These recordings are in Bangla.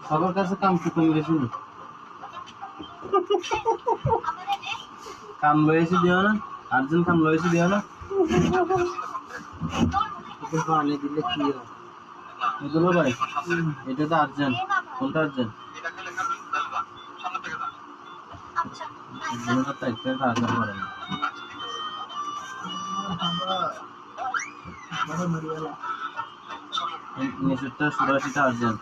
সবার কাছে কাম কি করে গেছি কাম লয়েছি দিও না আর্জেন্ট কাম লয়েছি দিও না পানি দিলে কি হয় এগুলো ভাই এটা তো আর্জেন্ট কোনটা আর্জেন্ট নিচেরটা ৮৬টা আর্জেন্ট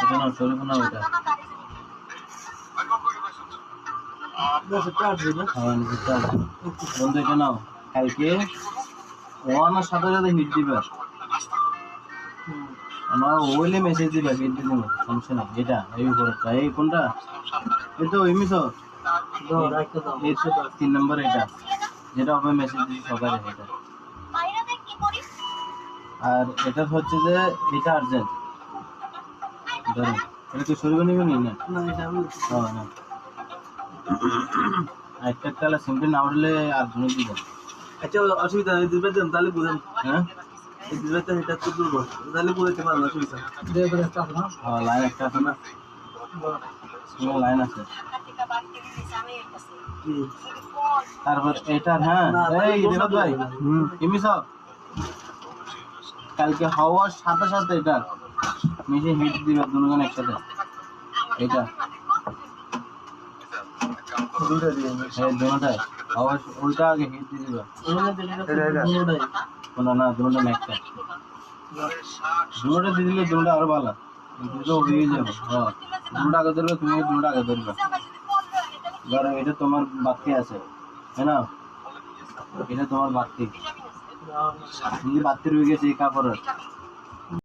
এটা না শরীফ না ওটা বন্ধু এটা নাও কালকে ওয়ানের সাথে সাথে হিট দিবে আমার ওইলে মেসেজ দিবে হিট দিব সমস্যা নেই এটা এই উপরটা এই কোনটা এই তো ওই মিশো এই তো ৩ নম্বর এটা যেটা হবে মেসেজ দিচ্ছি সকালে এটা আর এটা হচ্ছে যে এটা আর্জেন্ট ধরুন এটা কি শরীর নিবে নি না হ্যাঁ না একটা কালা সিম্পল না উঠলে আর ধরে দিব আচ্ছা অসুবিধা নেই দিবে দেন তাহলে বুঝেন হ্যাঁ এই দিবে তো এটা তো দুর্বল তাহলে বুঝতে পারবো অসুবিধা দেবে একটা আছে না হ্যাঁ লাইন একটা আছে না স্মল লাইন আছে তারপর এটা হ্যাঁ এই রেবাত ভাই কিমি সব কালকে হাওয়ার সাথে সাথে এটা মিশে হিট দিবে দুজন একসাথে এটা দুটো দিয়ে এই দুটোটাই হাওয়ার উল্টা আগে হিট দিয়ে দিবে কোন না দুটো একটা দুটো দিয়ে দিলে দুটো আরো ভালো দুটো হয়ে যাবে হ্যাঁ দুটো আগে ধরবে তুমি দুটো আগে ধরবে ধরো এটা তোমার বাতি আছে হ্যাঁ না এটা তোমার বাতি বাতি রয়ে গেছে এই কাপড়ের